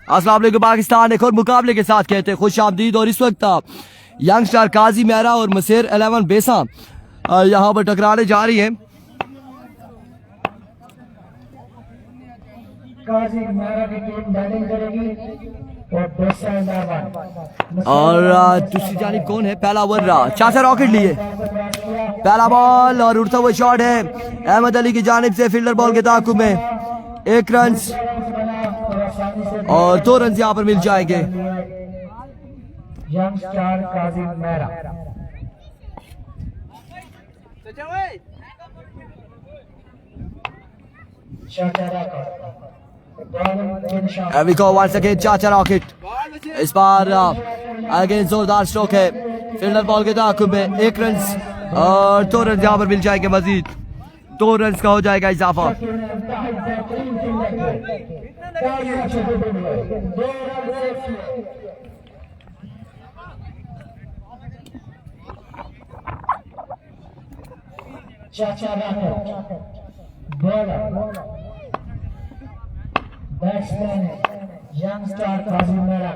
अस्सलाम वालेकुम पाकिस्तान एक और मुकाबले के साथ कहते हैं खुश आमदीद। और इस वक्त यंग स्टार काजी मेहरा और मसेर 11 बेसा यहाँ पर टकराने जा रही है। काजी मेहरा की टीम बैटिंग करेगी और दूसरी जानिब कौन है? पहला ओवर चाचा रॉकेट लिए, पहला बॉल और उड़ता हुआ शॉट है अहमद अली की जानिब से। फील्डर बॉल के ताकुब में 1 रन और 2 रन यहाँ पर मिल जाएंगे। Young star Qazi Mehra And we go once again चाचा रॉकेट। इस बार अगेन जोरदार स्ट्रोक है फील्डर बॉल के ताकुब में। 1 रन और 2 रन यहाँ पर मिल जाएंगे। मजीद 2 रन का हो जाएगा इजाफा। चाचा batsman young star Qazi Mehra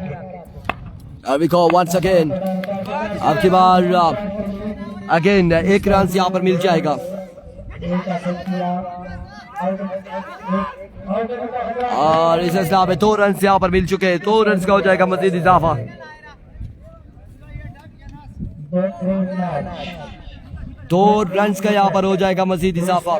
And we go once again। अब की बार अगेन 1 रन यहाँ पर मिल जाएगा। और इस हिसाब में 2 रन यहाँ पर मिल चुके हैं। 2 रन का हो जाएगा मजीद इजाफा। 2 रन का यहाँ पर हो जाएगा मजीद इजाफा।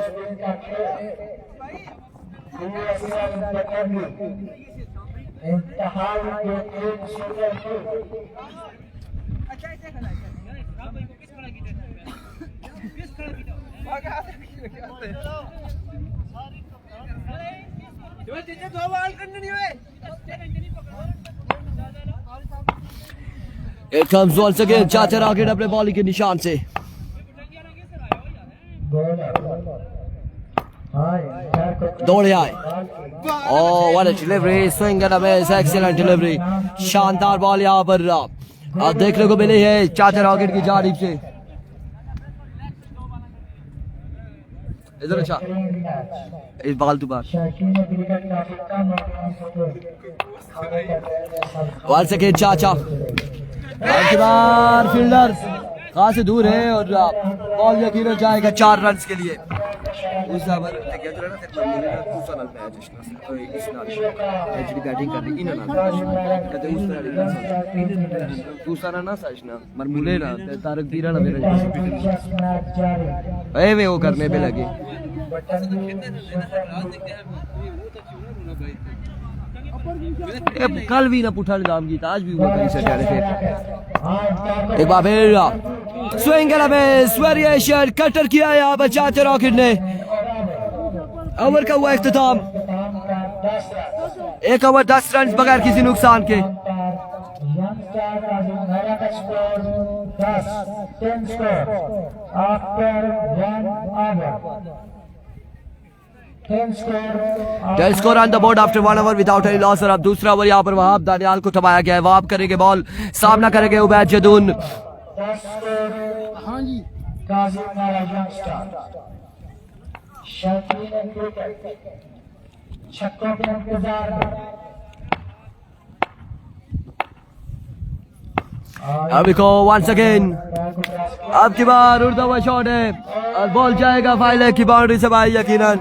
It comes once again चाचा रॉकेट अपने बॉलिंग के निशान से। दौड़े आए। Oh, what a delivery! Swing and a miss, excellent delivery। शानदार बॉल यहाँ पर देखने को मिली है चाचा रॉकेट की जानिब से। इधर अच्छा इस बाल दोबार once again चाचा। की बार फील्डर कहाँ से दूर है और बॉल यकीनन जाएगा 4 रन के लिए। बैटिंग करनी ना साजना मरमूले ना तारक पीरा ना मेरे वो करने पे लगे। कल भी ना पुठा निजाम की आज भी हुआ से एक बार फिर स्विंग वेरिएशन कटर किया यहाँ पर चाचा रॉकेट ने। ओवर का हुआ इख्तिताम। 1 ओवर 10 रन बगैर किसी नुकसान के। Ten score on the board after 1 over without any loss. और अब दूसरा ओवर यहाँ पर वहाब दानियाल को थमाया गया है। वहाब करेंगे बॉल, सामना करेंगे उबैद जदून। अभी को वंस अगेन अब की बार उड़ता हुआ शॉट है और बॉल जाएगा फाइल की बाउंड्री से बाहर यकीनन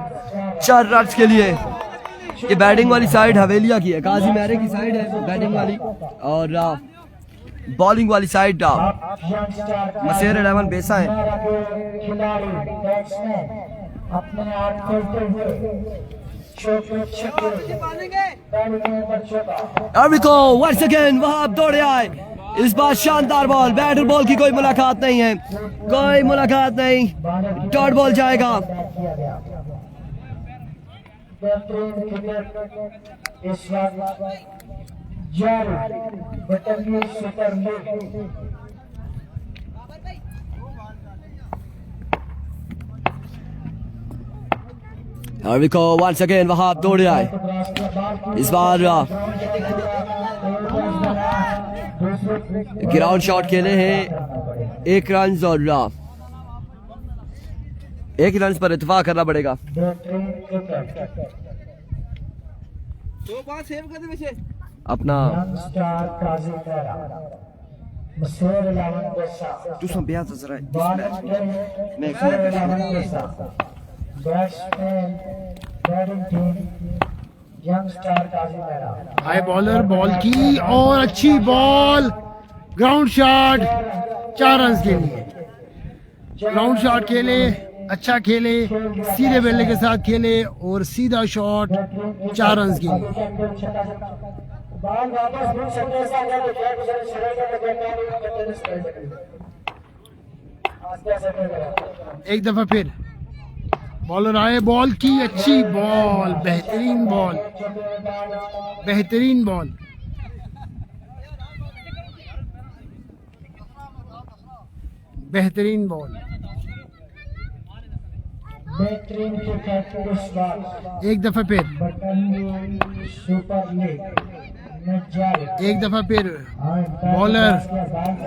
4 रन के लिए। ये बैटिंग वाली साइड हवेलिया की है, काजी मेहरे की साइड है बैटिंग वाली और बॉलिंग वाली साइड मसेर 11 बेसा है। अभी को वंस अगेन वहाब दौड़े आए। इस बार शानदार बॉल, बैटर बॉल की कोई मुलाकात नहीं है, कोई मुलाकात नहीं। डॉट बॉल जाएगा। को वंस अगेन वहाब दौड़े आए। इस बार ग्राउंड शॉट खेले हैं 1 रन और 1 रन पर इत्तेफाक करना पड़ेगा। 2 5 सेव कर दे वैसे अपना यंग स्टार काजिम मेहरा, मसूर इलावन गुस्सा, तू संभ्या जरा batsman batting team young star Kazim Mehra, high bowler ball की और अच्छी बॉल, ग्राउंड शॉट, 4 रन के लिए। ग्राउंड शॉट खेले, अच्छा खेले, सीधे बल्ले के साथ खेले और सीधा शॉट 4 रन के लिए। बॉल वापस मिल सकते ऐसा अगर तो क्या गुजरे शरीर का टेनिस कर सकते आस्ते आस्ते एक दफा फिर बॉलर आए, बॉल की अच्छी बॉल, बेहतरीन बॉल, बेहतरीन बॉल, बेहतरीन बॉल। बेहतरीन क्रिकेट इस बार एक दफा फिर, बटन सुपर लीग में जारी। एक दफा फिर bowler,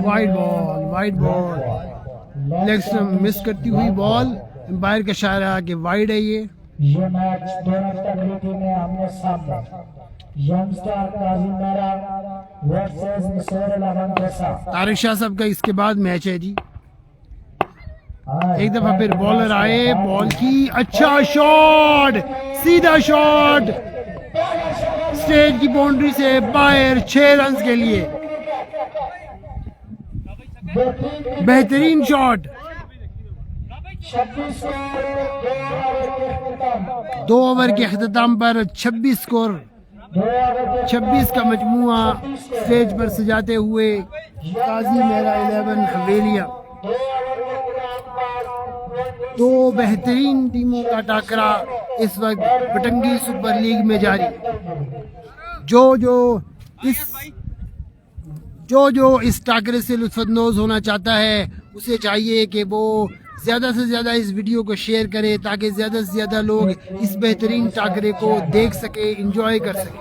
wide ball, wide ball, leg stump miss करती हुई बॉल, एम्पायर का इशारा कि वाइड है ये। ये मैच दोनों तगड़ी टीमें आमने सामने, young star Kazim Mehra versus मसूर इलावन गुस्सा। तारिक शाह साहब का इसके बाद मैच है जी। एक दफा फिर बॉलर आए, बॉल की अच्छा शॉट, सीधा शॉट, स्टेज की बाउंड्री से बाहर, 6 रन के लिए। बेहतरीन शॉट, 2 ओवर के अख्ताम पर 26 स्कोर, 26 का मजमुआ स्टेज पर सजाते हुए काजी मेहरा 11 हवेलियां। 2 बेहतरीन टीमों का टाकरा इस वक्त बटंगी सुपर लीग में जारी। जो इस टाकरे से लुत्फानंदोज होना चाहता है उसे चाहिए कि वो ज़्यादा से ज़्यादा इस वीडियो को शेयर करे ताकि ज़्यादा से ज़्यादा लोग इस बेहतरीन टाकरे को देख सके, इंजॉय कर सके।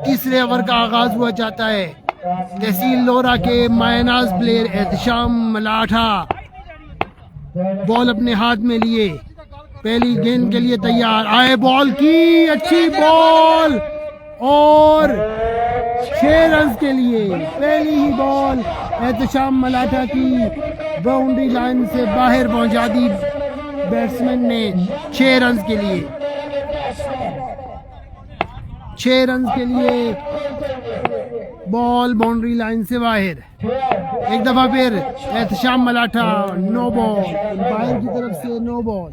तीसरे ओवर का आगाज हुआ जाता है। तहसील लोरा के मायनाज प्लेयर एहतशाम मलाठा बॉल अपने हाथ में लिए, पहली गेंद के लिए तैयार, आए, बॉल की अच्छी बॉल और 6 रन के लिए। पहली ही बॉल एहतशाम मलाठा की बाउंड्री लाइन से बाहर पहुंचा दी बैट्समैन ने 6 रन के लिए। 6 रन के लिए बॉल बाउंड्री लाइन से बाहर। एक दफा फिर एहतशाम मलाठा, नो बॉल, बाहर की तरफ से no ball.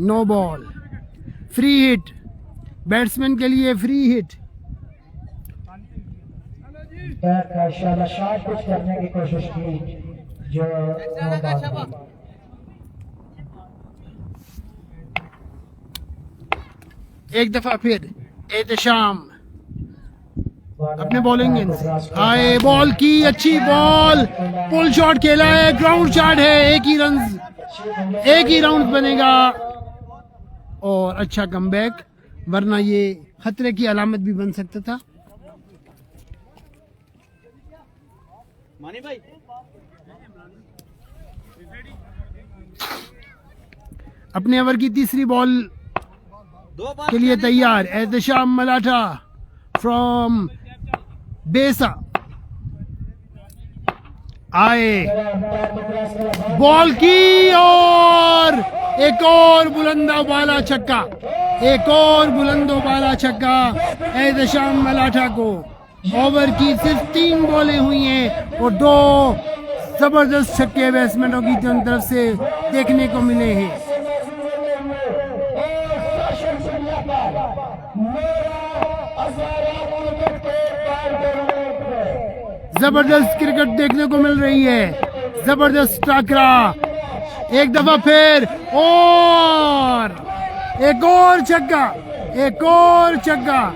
No ball, free hit, batsman के लिए फ्री हिट। शॉट कुछ करने की कोशिश की जो एक दफा फिर एहतशाम अपने बॉलिंग आए, बॉल की अच्छी बॉल, पुल शॉट खेला है, ग्राउंड शॉट है, एक ही राउंड बनेगा और अच्छा कमबैक, वरना ये खतरे की अलामत भी बन सकता था। अपने ओवर की तीसरी बॉल के लिए तैयार एहतशाम मलाठा फ्रॉम बेसा, आए, बॉल की और एक और बुलंदा वाला छक्का, एक और बुलंदो वाला छक्का एहतशाम मलाठा को। ओवर की सिर्फ 3 बॉलें हुई हैं और 2 जबरदस्त छक्के बैट्समैनों की तरफ से देखने को मिले हैं। जबरदस्त क्रिकेट देखने को मिल रही है, जबरदस्त टाकरा। एक दफा फिर और एक और छक्का, एक और छक्का।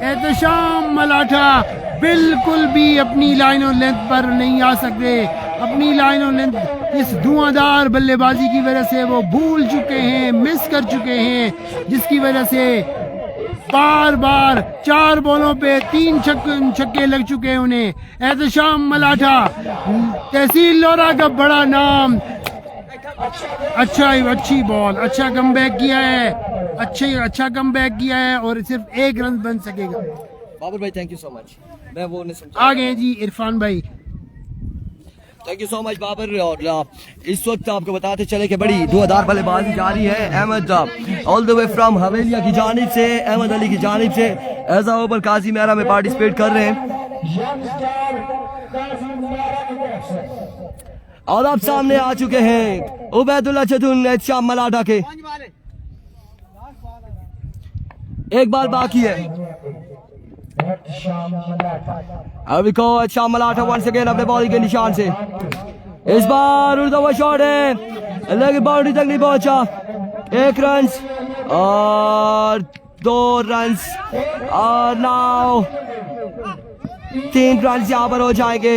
एहतशाम मलाठा बिल्कुल भी अपनी लाइन और लेंथ पर नहीं आ सकते। अपनी लाइन और लेंथ इस धुआंधार बल्लेबाजी की वजह से वो भूल चुके हैं, मिस कर चुके हैं, जिसकी वजह से बार बार 4 बॉलों पे 3 छक्के लग चुके हैं उन्हें। एहतशाम मलाठा तहसील लोरा का बड़ा नाम, अच्छी बॉल, अच्छा कमबैक किया है, अच्छा कमबैक किया है और सिर्फ 1 रन बन सकेगा। बाबर भाई थैंक यू सो मच, मैं वो नहीं समझा। आ गए जी इरफान भाई। Thank you so much Babar. और इस वक्त आपको बताते चले कि बड़ी धुआंधार बल्लेबाजी जारी है। Ahmed all the way from Haveliyan की जानिब से, अहमद अली की जानिब से एज अ ओवर काजी मेरा में पार्टिसिपेट कर रहे हैं। और अब सामने आ चुके हैं उबैदुल्ला चतुन शाम मलाडा के। एक बार बाकी है। अभी को शाम मलाडा वंस अगेन अपने बॉलिंग के निशान से। इस बार उड़ता हुआ शॉट है, लेकिन बाउंड्री तक नहीं पहुंचा। 1 रन और 2 रन और नाउ 3 रन यहाँ पर हो जाएंगे।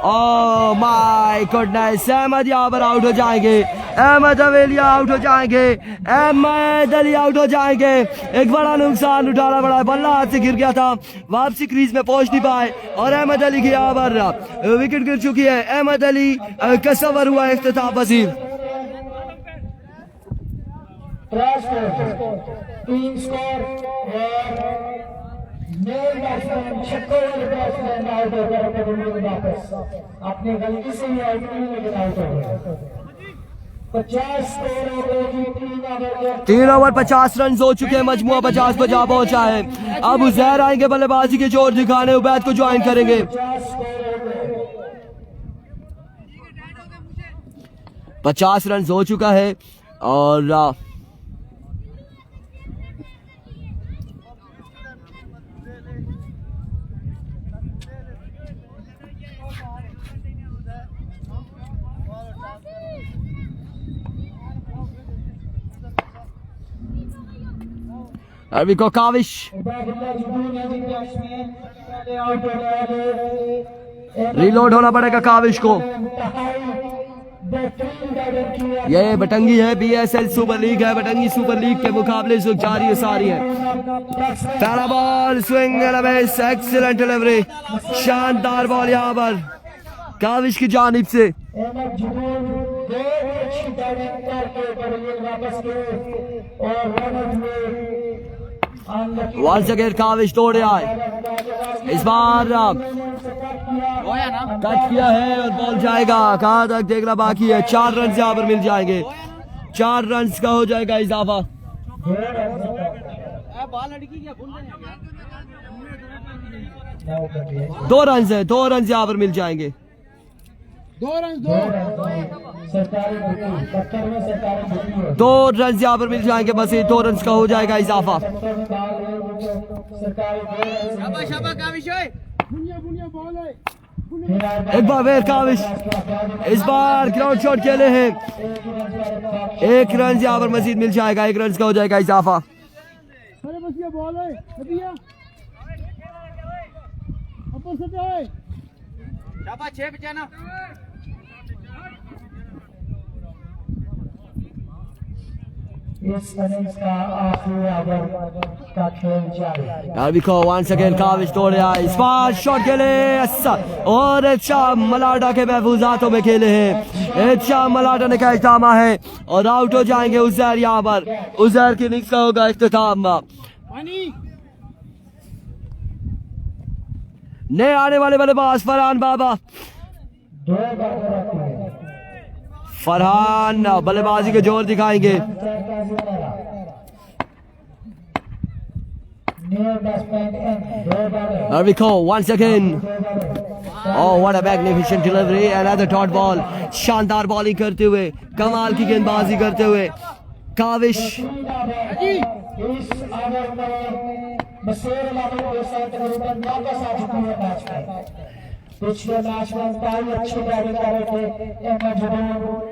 ओह माय गॉडनेस, अहमद यहाँ पर आउट हो जाएंगे। अहमद हवेलिया आउट हो जाएंगे। अहमद अली आउट हो जाएंगे। एक बड़ा नुकसान उठाना पड़ा, बल्ला हाथ से गिर गया था, वापसी क्रीज में पहुंच नहीं पाए और अहमद अली की यहाँ पर विकेट गिर चुकी है। अहमद अली का सफर हुआ इख्तिताम पसीर। 3 स्कोर अपनी गलती से ही आउट नहीं, लेकिन आउट हो गया। 50 स्कोर हो गए। 3 ओवर 50 रन हो चुके हैं, मजमुआ 50 पर जा पहुंचा है। अब उजैर आएंगे बल्लेबाजी के जोर दिखाने, उबैद को ज्वाइन करेंगे। 50 रन हो चुका है और अभी को काविश रीलोड होना पड़ेगा काविश को। ये बटंगी है, BSL सुपर लीग है, बटंगी सुपर लीग के मुकाबले इस वक्त जारी है सारी है। पहला ball swing and a miss, excellent delivery, शानदार बॉल यहाँ पर काविश की जानिब से। वंस अगेन काविश तोड़े आए। इस बार टच किया है और बॉल जाएगा, कहां तक देखना बाकी है। 4 रन यहाँ पर मिल जाएंगे, 4 रन का हो जाएगा इजाफा। 2 रन है, 2 रन यहाँ पर मिल जाएंगे। 2 रन 2 रन यहाँ पर मिल जाएंगे, बस ये 2 रन का हो जाएगा इजाफा। एक बार फिर काविश, इस बार ग्राउंड शॉट खेले हैं। 1 रन यहाँ पर मजीद मिल जाएगा, 1 रन का हो जाएगा इजाफा। इस इनिंग्स का आखिरी ओवर का खेल जारी। अभी को वंस अगेन काविश तोड़े आए। इस बार शॉट खेले और अच्छा मलाडा के महफूजातों में खेले हैं। अच्छा मलाडा ने कैच थामा है और आउट हो जाएंगे उजैर। यहाँ पर उजैर की इनिंग्स का होगा इख्तिताम। नए आने वाले बल्लेबाज फरहान बाबा। फरहान बल्लेबाजी के जोर दिखाएंगे। Rico once again. Oh, what a magnificent delivery! Another dot ball. शानदार बॉलिंग करते हुए, कमाल की गेंदबाजी करते हुए काविश। पिछले मैच में काफी अच्छी बैटिंग कर रहे थे।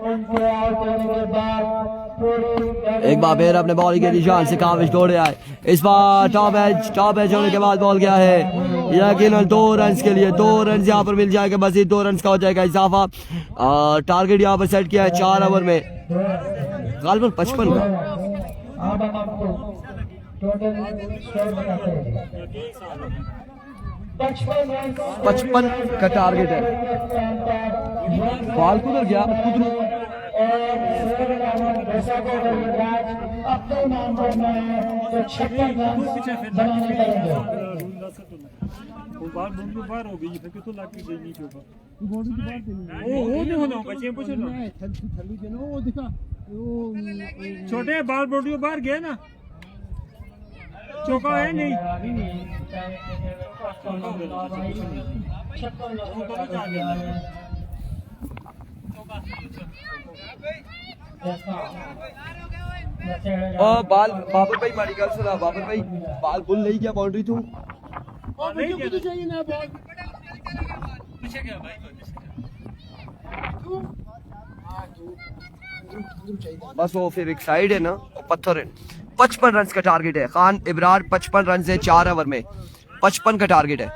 उनके आउट होने के बाद एक बार फिर अपने बॉलिंग के निशान से काविश दौड़े आए। इस बार टॉप एज होने के बाद बॉल गया है यकीनन 2 रन के लिए। 2 रन यहाँ पर मिल जाएगा, बस 2 रन का हो जाएगा इजाफा। टारगेट यहाँ पर सेट किया है 4 ओवर में गालबन 55 का। अब हम आपको टोटल स्कोर बताते हैं। 55 का टारगेट है। बॉल कुधर गया कुधर और इसके अलावा दूसरा को युवराज अपने नाम पर में तो 56 रन बनाने पड़ेंगे। वो बार मुंडू बार हो गई फिर तो लाके देनी के ऊपर वो नहीं होना बच्चे पूछो ना थली के ना वो दिखा वो छोटे बाल बोडियो बाहर गए ना चौका है नहीं बाल बाबर भाई मारी गल सुना बाबर भाई बाल बुल नहीं गया बाउंड्री तू मुझे कुछ चाहिए ना बॉल पीछे गया भाई बस वो फिर एक साइड है ना पत्थर है 55 रन का टारगेट है खान इब्रार 55 रन है 4 ओवर में 55 का टारगेट है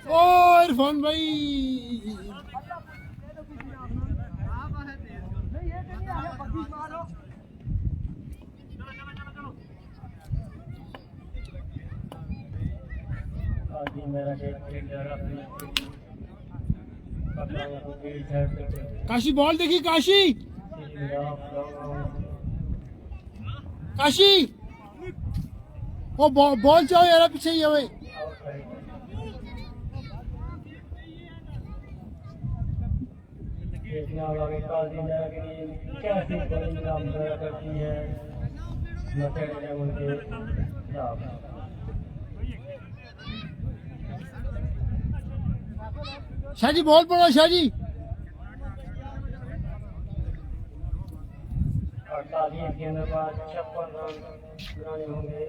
ओ इरफान भाई काशी बॉल देखी काशी काशी ओ बॉल चाहो यार पीछे ही है भाई करती है शाहजी बॉल पड़ो शाहजी 48 गेंद बाद 56 रन बनाने होंगे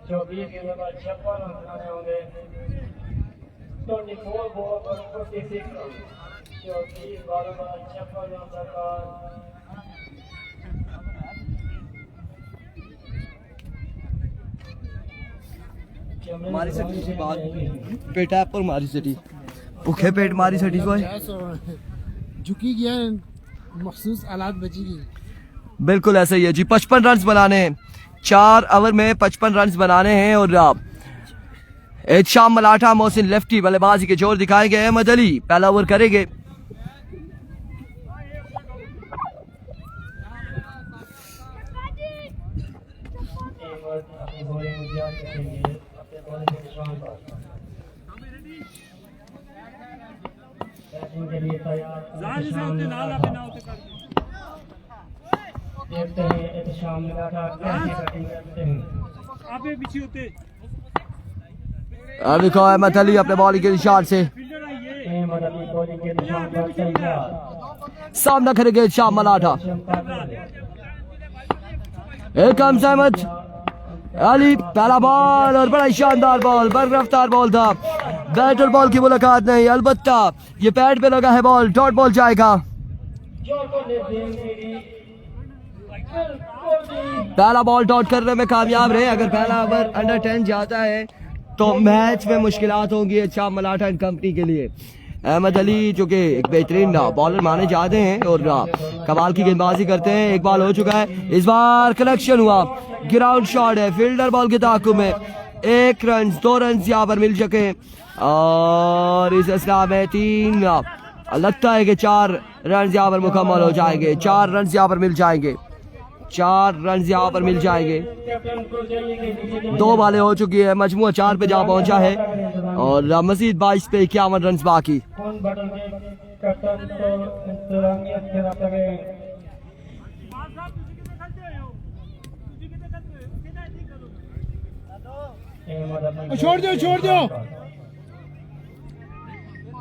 24 गेंद बाद 56 रन बनाने होंगे 24 बॉल पर 46 रन 24 बॉल बाद 56 रन सरकार मारी सिटी की बात पेटा पर मारी सिटी भूखे पेट मारी सिटी को झुकी गया मखसूस हालात बची गई बिल्कुल ऐसा ही है जी 55 रन बनाने हैं 4 ओवर में 55 रन बनाने हैं और एहतशाम मलाठा मोहसिन लेफ्टी बल्लेबाजी के जोर दिखाएंगे अहमद अली पहला ओवर करेंगे देखते हैं एहतशाम मलाठा कैसे बैटिंग करते हैं आप पीछे होते अब देखो अहमद अली अपने बॉलिंग के निशान से अहमद अली बॉलिंग के निशान पर तैयार सामना करेंगे एहतशाम मलाठा एकम अहमद अली पहला बॉल और बड़ा शानदार बॉल बड़ रफ्तार बॉल था बैट और बॉल की मुलाकात नहीं अलबत्ता ये पैड पे लगा है बॉल डॉट बॉल जाएगा पहला बॉल डॉट करने में कामयाब रहे अगर पहला ओवर अंडर 10 जाता है तो मैच में मुश्किलात होंगी एहतशाम मलाठा एंड कंपनी के लिए अहमद अली जो कि एक बेहतरीन बॉलर माने जाते हैं और कमाल की गेंदबाजी करते हैं एक बॉल हो चुका है इस बार कलेक्शन हुआ ग्राउंड शॉट है फील्डर बॉल के ताकुब में 1 रन 2 रन यहाँ पर मिल सके और इस असला में 3 लगता है कि 4 रन यहाँ पर मुकम्मल हो जाएंगे 4 रन यहाँ पर मिल जाएंगे 4 रन यहाँ पर मिल जाएंगे 2 बॉलें हो चुकी है मजमुआ 4 पे जा पहुंचा है और मजीद 22 पे 51 रन बाकी छोड़ दो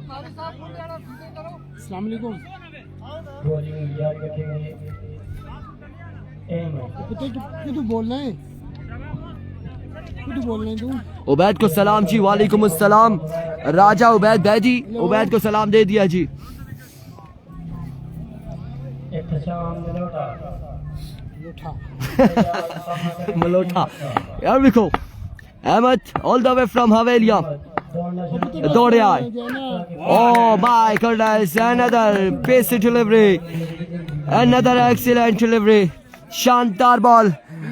अस्सलाम वालेकुम। बॉलिंग याद रखेंगे तू बोलना है, तू बोलना है तू। उबैद को सलाम जी। वालेकुम अस्सलाम। राजा उबैद बैदी, उबैद को सलाम दे दिया जी। एहतशाम मलोटा उठा मलोठा। Here we go. Ahmed all the way from Havelia. दौड़े आए। Oh my goodness, another pacey delivery, another excellent delivery, शानदार बॉल।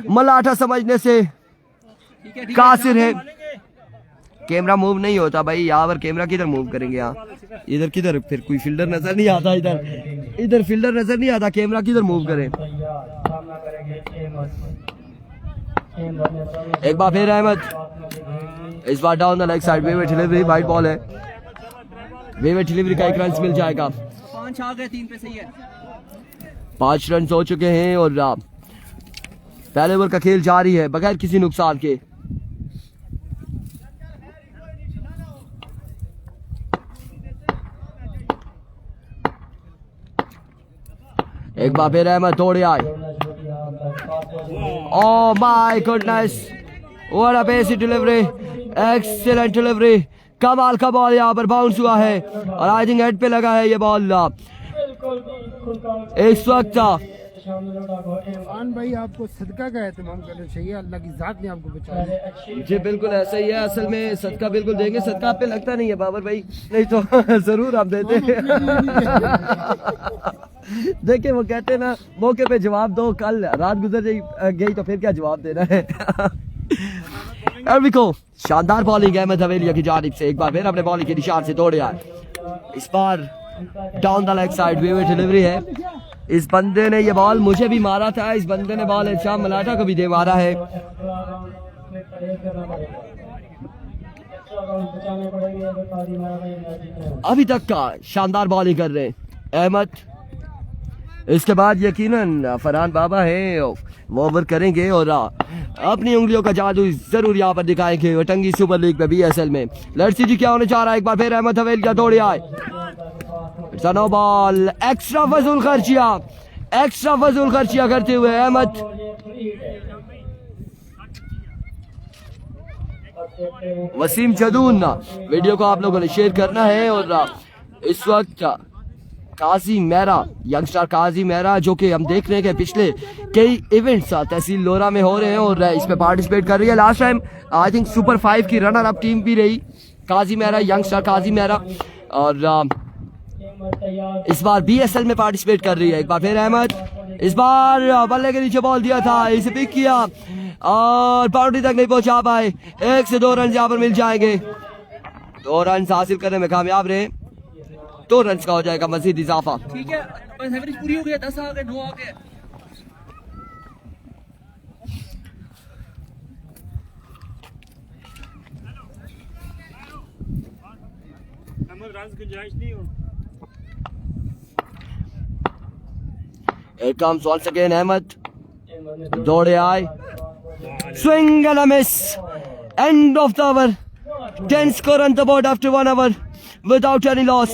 मलाठा समझने से कासिर है। कैमरा मूव नहीं होता भाई यहाँ पर, कैमरा किधर मूव करेंगे यहाँ, इधर किधर, फिर कोई फील्डर नजर नहीं आता, इधर फील्डर नजर नहीं आता, कैमरा किधर मूव करे। सामना करेंगे एक बार फिर अहमद, इस बार down the leg side, wayward delivery, wide ball है, वेवेट डिलीवरी का 1 रन मिल जाएगा। 5 आ गए, 3 पे सही है। 5 रन हो चुके हैं और पहले ओवर का खेल जारी है बगैर किसी नुकसान के। एक बार फिर अहमद दौड़े आए। Oh my goodness, what a pacy delivery, excellent delivery, कमाल का बॉल यहाँ पर बाउंस हुआ है और आई थिंक हेड पे लगा है ये बॉल। इस वक्त खान भाई आपको सदका का एहतमाम करना चाहिए, अल्लाह की जात ने आपको बचाया। जी बिल्कुल ऐसा ही है, असल में सदका बिल्कुल देंगे, सदका आप पे लगता नहीं है बाबर भाई, नहीं तो जरूर आप देते हैं। देखिए वो कहते हैं ना, मौके पे जवाब दो, कल रात गुजर गई तो फिर क्या जवाब देना है। को शानदार बॉलिंग है अहमद हवेलिया की जानिब से। एक बार फिर अपने बॉलिंग के निशान से दौड़े आए, इस बार down the leg side, wayward delivery है। इस बंदे ने ये बॉल मुझे भी मारा था, इस बंदे ने बॉल शाम मलाठा को भी दे मारा है। अभी तक का शानदार बॉलिंग कर रहे हैं अहमद। इसके बाद यकीनन फरहान बाबा है, वो ओवर करेंगे और अपनी उंगलियों का जादू जरूर यहाँ पर दिखाएंगे वटंगी सुपर लीग में, BSL में। लेट्स सी जी क्या होने चाह रहा है। एक बार फिर अहमद हवेलिया दौड़े आए, नो बॉल, एक्स्ट्रा फजूल खर्चिया करते हुए अहमद। वसीम जदून, वीडियो को आप लोगों ने शेयर करना है। और इस वक्त काजी मेहरा, यंगस्टर काजी मेहरा, जो कि हम देख रहे हैं कि पिछले कई इवेंट्स तहसील लोरा में हो रहे हैं और इसमें पार्टिसिपेट कर रही है। Last time I think super 5 की रनर अप टीम भी रही काजी मेहरा, यंगस्टर काजी मेहरा, और इस बार BSL में पार्टिसिपेट कर रही है। एक बार फिर अहमद, इस बार बल्ले के नीचे बॉल दिया था, इसे पिक किया और बाउंड्री तक नहीं पहुंचा पाए। 1 से 2 रन यहाँ पर मिल जाएंगे, 2 रन हासिल करने में कामयाब रहे, 2 रन का हो जाएगा मजीद इजाफा। ठीक है, बस एवरेज पूरी हो गई, 10 आ गए, 9 आ गए। गुंजाइश नहीं हो। Here comes once again Ahmed, दौड़े आए, swing and a miss, end of the over, 10 score on the board after 1 hour without any loss।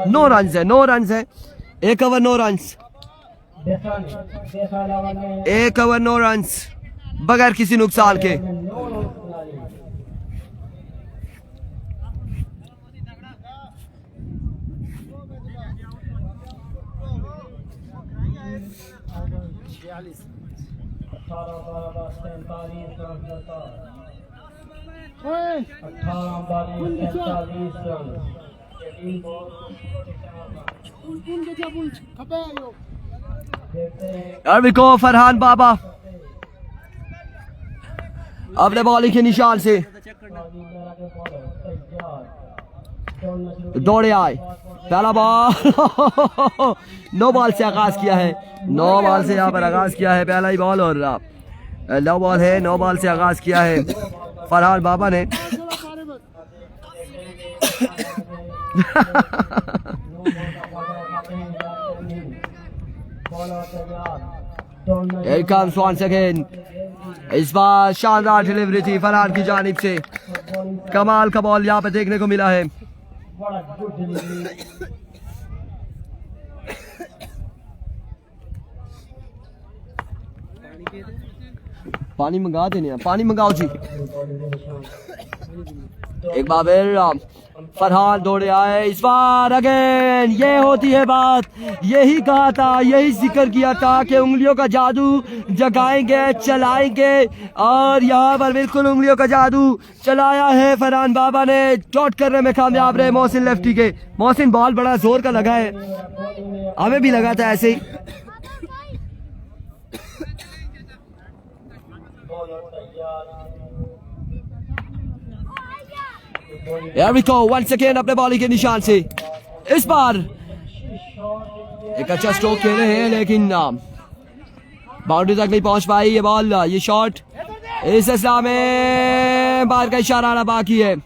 No run है, 1 ओवर 9 रन, 1 ओवर 9 रन बगैर किसी नुकसान के। फरहान बाबा अपने बॉलिंग के निशान से दौड़े आए, पहला बॉल नो बॉल से आगाज किया है, 9 बॉल से यहाँ पर आगाज किया है पहला ही बॉल, और 9 बॉल है, 9 बॉल से आगाज किया है फरहान बाबा ने। Here comes once again, इस बार शानदार डिलीवरी थी फरहान की जानिब से, कमाल का बॉल यहाँ पे देखने को मिला है। बड़ा गुड डिलीवरी पानी मंगा देने हैं, पानी मंगाओ जी। एक बार फिर फरहान दौड़े आए, इस बार अगेन। ये होती है बात, यही कहा था, यही जिक्र किया था कि उंगलियों का जादू जगाएंगे, चलाएंगे, और यहाँ पर बिल्कुल उंगलियों का जादू चलाया है फरहान बाबा ने। डॉट करने में कामयाब रहे मोहसिन लेफ्टी के। मोहसिन बॉल बड़ा जोर का लगा है, हमें भी लगा था ऐसे ही। Here we go, once again अपने बॉलिंग के निशान से। इस बार एक अच्छा स्ट्रोक खेले हैं, लेकिन बाउंड्री तक नहीं पहुंच पाई ये बॉल, ये शॉट। इस सिलसिला में बाहर का इशारा आना बाकी है।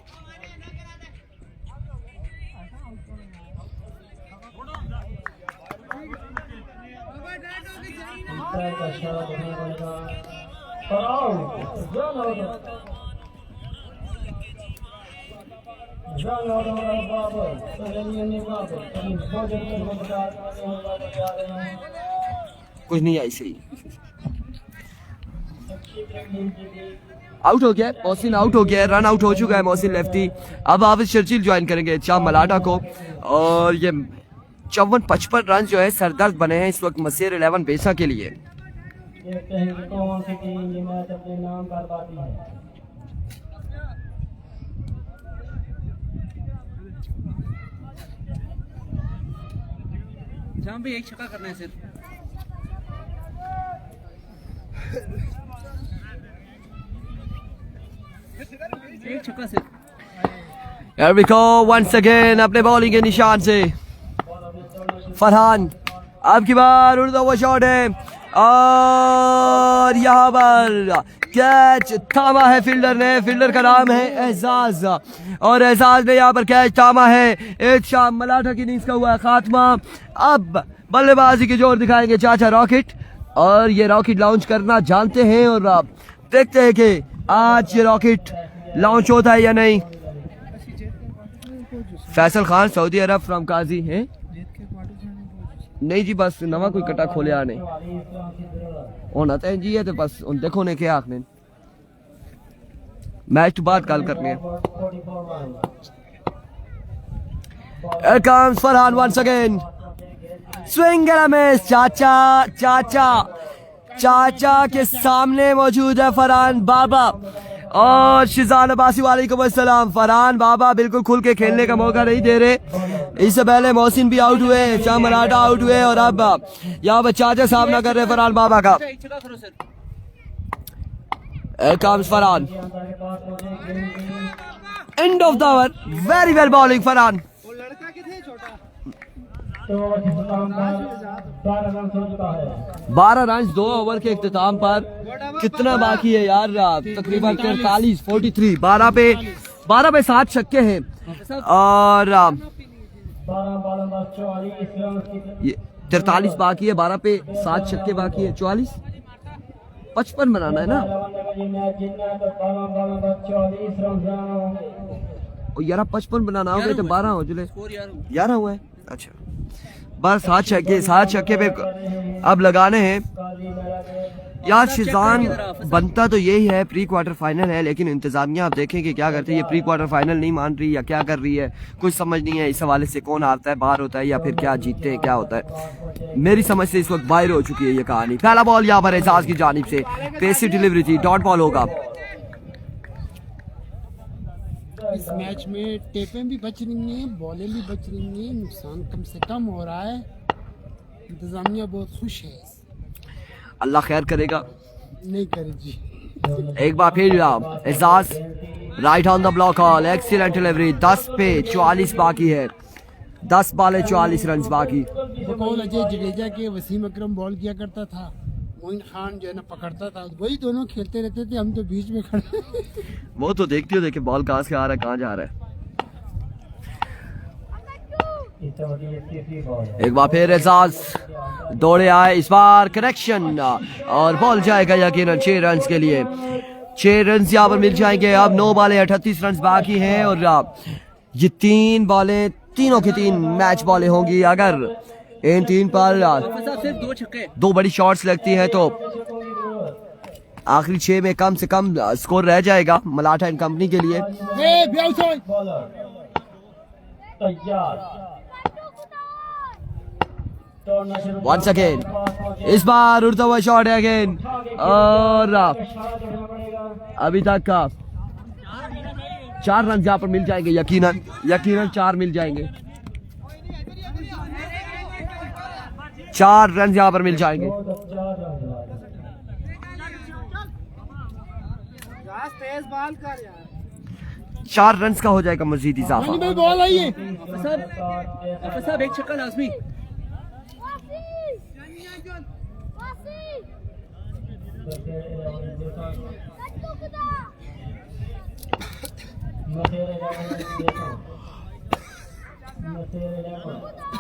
कुछ नहीं आई सही, आउट हो गया मोहसिन, आउट हो गया, रन आउट हो चुका है मोहसिन लेफ्टी। अब हाफिज चर्चिल ज्वाइन करेंगे शाम मलाटा को, और ये 54-55 रन जो है सरदर्द बने हैं इस वक्त मसीर 11 बेसा के लिए। देखते हैं कि कौन सी टीम ये मैच अपने नाम कर पाती है। जहाँ पे एक छक्का करना है सिर्फ। एक छक्का सिर्फ। Here we go once again अपने बॉलिंग के निशान से फरहान। अब की बार उड़ता हुआ शॉट है, और यहाँ पर कैच थामा है फील्डर ने। फील्डर का नाम है एजाज, और एजाज ने यहाँ पर कैच थामा है। एक शाम मलाठा की इनिंग्स का हुआ खात्मा। अब बल्लेबाजी की जोर दिखाएंगे चाचा रॉकेट, और ये रॉकेट लॉन्च करना जानते हैं, और आप देखते हैं कि आज ये रॉकेट लॉन्च होता है या नहीं। फैसल खान सऊदी अरब फ्रॉम काजी है नहीं जी, बस नवा कोई कटा खोले आने होना तो जी है, तो बस देखो ने क्या आखने मैच तो बात कल करनी है। Here comes Farhan once again, swing and a miss। चाचा के सामने मौजूद है फरहान बाबा और शिजान अब्बासी। वालेकुम अस्सलाम। फरहान बाबा बिल्कुल खुल के खेलने का मौका नहीं दे रहे। इससे पहले मोहसिन भी आउट हुए, शाह मलाठा आउट हुए, और अब यहाँ पर चाचा सामना कर रहे फरहान बाबा का। Here comes Farhan, end of the over, very well bowling Farhan. तो इख्तिताम पर 12 रन हो चुका है। 12 रन 2 ओवर के इख्तिताम पर। कितना बाकी है यार, तकरीबन 43, 43। 12 पे 7 छक्के हैं, और 12 बॉलों पर 44 रन की 43 बाकी है। 12 पे 7 छक्के बाकी है, 44 55 बनाना है ना। ये मैच जीतना है तो 12 बॉलों पर 44 रन बनाना होंगे। और 11-55 बनाना होगा तो 12 हो चले, स्कोर 11 हुआ है। अच्छा, बस 7 छक्के पे अब लगाने हैं यार। शिजान बनता तो यही है, प्री क्वार्टर फाइनल है, लेकिन इंतजामिया आप देखें कि क्या करती है। ये प्री क्वार्टर फाइनल नहीं मान रही या क्या कर रही है, कुछ समझ नहीं है। इस हवाले से कौन आता है, बाहर होता है, या फिर क्या जीतते हैं, क्या होता है। मेरी समझ से इस वक्त बाहर हो चुकी है ये कहानी। पहला बॉल यहाँ पर एजाज की जानिब से, पेसी डिलीवरी थी, डॉट बॉल होगा। इस मैच में टेपें भी बच रही हैं, बॉलें भी बच रही हैं, नुकसान कम से कम हो रहा है। इंतजामिया बहुत खुश है, अल्लाह खैर करेगा। नहीं करे जी। एक बार फिर Ejaz right on the block hole, excellent delivery. 10 पे 44 बाकी है, 10 बॉले 44 रन बाकी। बकौल अजय जडेजा के वसीम अकरम बॉल किया करता था, मोइन खान जो है ना पकड़ता था, वही दोनों खेलते रहते थे, हम तो बीच में खड़े। वो तो देखती हो, देखे बॉल कहाँ से आ रहा है, कहाँ जा रहा है। एक बार फिर एजाज दौड़े आए, इस बार कनेक्शन, और बॉल जाएगा यकीनन 6 रन के लिए। 6 रन यहाँ पर मिल जाएंगे। अब 9 बॉलें 38 रन बाकी हैं और ये 3 बॉलें तीनों की 3 मैच बॉलें होंगी। अगर इन 3 पर डॉक्टर साहब सिर्फ 2 छक्के। 2 बड़ी शॉट्स लगती हैं तो आखिरी 6 में कम से कम स्कोर रह जाएगा मलाठा एंड कंपनी के लिए। वंस अगेन इस बार उड़ता हुआ शॉट है अगेन और अभी तक का 4 रन यहाँ पर मिल जाएंगे। यकीनन 4 मिल जाएंगे। 4 रन यहाँ पर मिल जाएंगे। तेज बॉल कर यार। 4 रन का हो जाएगा मजीद इजाफा। बॉल आई है डॉक्टर साहब एक छक्का लाजमी।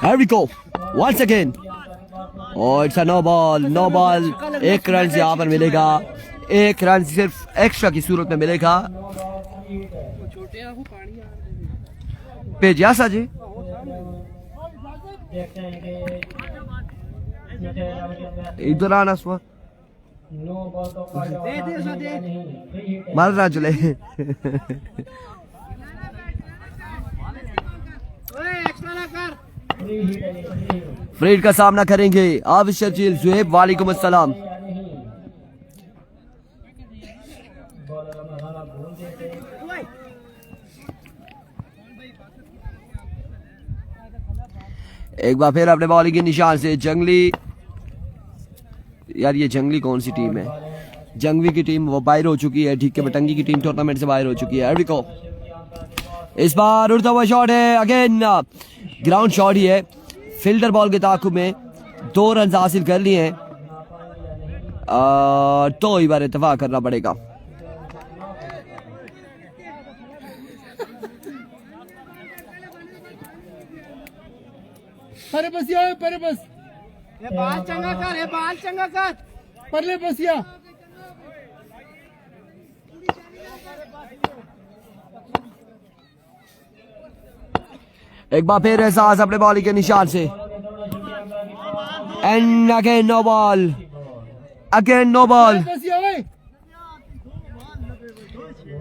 Here we go once again. Oh, it's a no ball. 1 run यहाँ पर मिलेगा। 1 रन सिर्फ एक्स्ट्रा की सूरत में मिलेगा। भेजिया साजी इधर आना सुआ मार रहा चले। फ्रीड का सामना करेंगे आबिद शर्जील जुहेब। वालेकुम अस्सलाम। एक बार फिर अपने बॉलिंग के निशान से जंगली। यार ये जंगली कौन सी टीम है? जंगवी की टीम वो बाहर हो चुकी है। ठीक है, बटंगी की टीम टूर्नामेंट से बाहर हो चुकी है। को इस बार उड़ता हुआ शॉट है अगेन। ग्राउंड शॉट ही है। फील्डर बॉल के ताकुब में 2 रन हासिल कर लिए हैं तो इस बार इत्तेफाक करना पड़ेगा। परे बसिया परे बस ये बाल चंगा कर परले बसिया। एक बार फिर एहसास अपने बॉलिंग के निशान से एंड अगेन नो बॉल।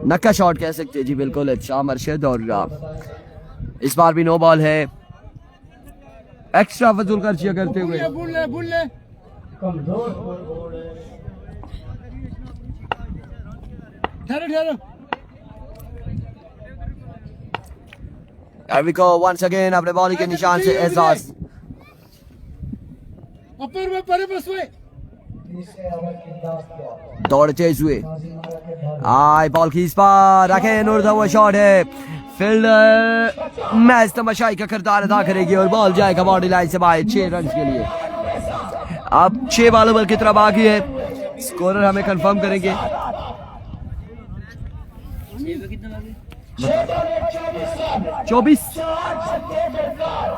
नक्का शॉट कह सकते हैं जी, बिल्कुल अच्छा मर्शद। और इस बार भी नो बॉल है। एक्स्ट्रा फजूल खर्चियां करते हुए ठहरो Here we go once again अपने बॉलिंग के निशान से एहसास। ऊपर में परे बस हुए दौड़ तेज हुए। आए बॉल की इस पार अगेन उड़ता हुआ शॉट है। फील्डर मैच तमाशाई का किरदार अदा करेगी और बॉल जाएगा बाउंड्री लाइन से बाहर 6 रन के लिए। अब 6 बॉलों पर कितना बाकी है स्कोरर हमें कंफर्म करेंगे। 24।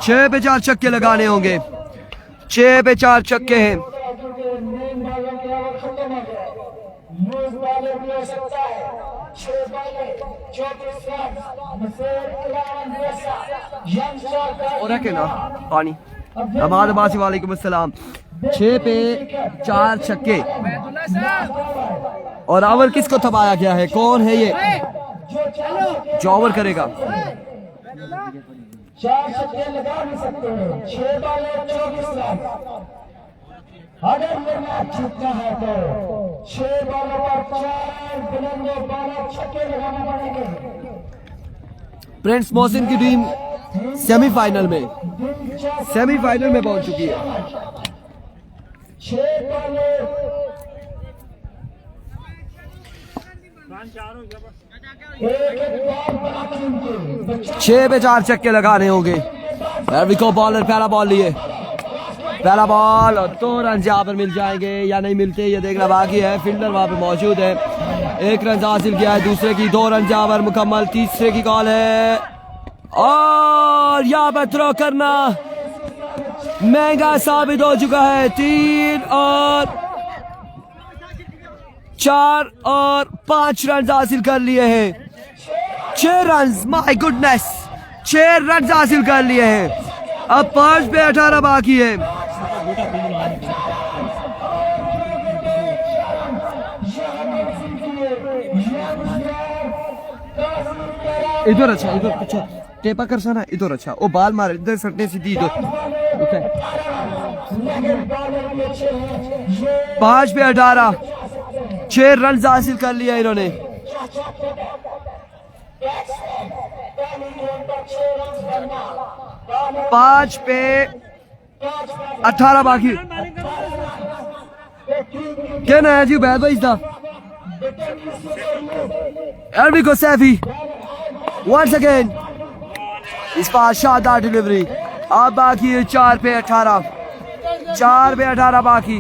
6 पे 4 छक्के लगाने होंगे। 6 पे 4 छक्के हैं। और रखे ना पानी। हमाद अब्बासी वालेकुम अस्सलाम। 6 पे 4 छक्के और ओवर किसको थमाया गया है? कौन है ये जो ओवर करेगा? 4 छक्के लगा नहीं सकते हैं। 6 बॉल 24 रन। अगर ये मैच जीतना है तो 6 बॉलों पर 4 बुलंद बाला छक्के लगाने पड़ेंगे। प्रिंस मोहसिन की टीम सेमीफाइनल में पहुंच चुकी है। 6 बॉलों 6 पे 4 छक्के लगाने होंगे। बॉलर पहला बॉल लिए। पहला बॉल और 2 रन यहाँ पर मिल जाएंगे या नहीं मिलते ये देखना बाकी है। फील्डर वहां पे मौजूद है। 1 रन हासिल किया है। दूसरे की 2 रन यहाँ पर मुकम्मल। तीसरे की कॉल है और यहाँ पर थ्रो करना महंगा साबित हो चुका है। 3 और 4 और 5 रन हासिल कर लिए हैं। 6 रन, माय गुडनेस, 6 रन हासिल कर लिए हैं। अब 5 पे 18 बाकी है। इधर अच्छा, इधर अच्छा टेपा कर साना, इधर अच्छा वो बाल मारे इधर सटने सीधी इधर। 5 पे 18, 6 रन हासिल कर लिया इन्होंने। 5 पे 18 बाकी। क्या नया जी बैद भाई था Enrico Seffi once again इस पास शानदार डिलीवरी। अब बाकी है 4 पे 18, 4 पे 18 बाकी,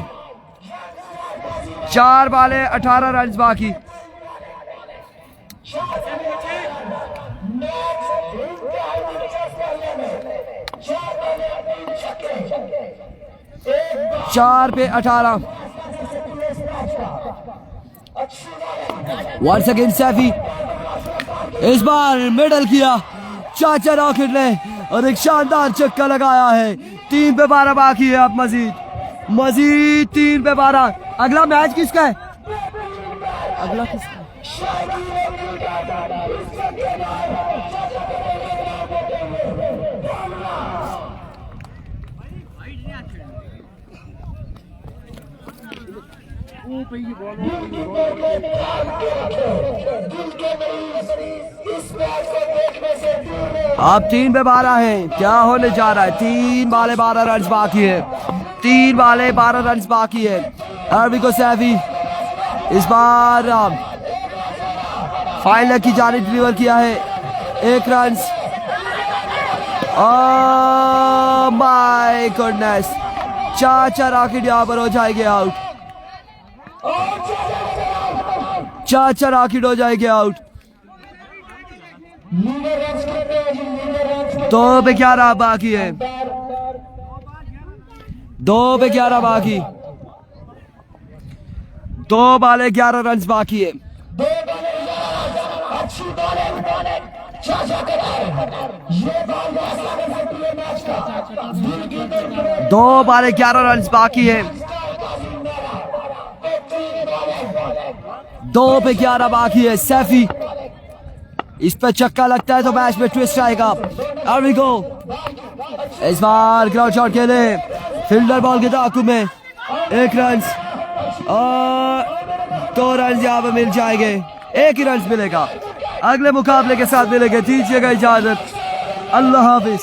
4 बाले 18 रन बाकी। चार पे 18 वंस अगेन सैफी, इस बार मिडल किया चाचा रॉकेट ने और एक शानदार चक्का लगाया है। 3 पे 12 बाकी है। अब मजीद 3 पे 12। अगला मैच किसका है? अगला किसका है? अब 3 पे 12 है। क्या होने जा रहा है? 3 बाले 12 रन बाकी है। 3 बाले 12 रन बाकी है। एनरिको सैफी इस बार फाइनल की जानिब डिलीवर किया है। 1 रन। माय गुडनेस, चाचा रॉकेट यहाँ पर हो जाएंगे आउट। चाचा रॉकेट हो जाएंगे आउट। 2 पे 11 बाकी है। 2 पे 11 बाकी। 2 बाले 11 रन बाकी है। 2 बाले 11 रन बाकी है। 2 पे 11 बाकी है। सैफी इस पे चक्का लगता है तो मैच में ट्विस्ट आएगा। एनरिको इस बार ग्राउंड शॉट खेले, फील्डर बॉल के ताकू में 1 रन और 2 रन यहाँ पे मिल जाएंगे। 1 ही रन मिलेगा। अगले मुकाबले के साथ मिलेंगे। दीजिएगा इजाजत। अल्लाह हाफिज।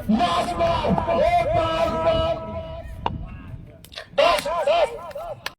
Last ball,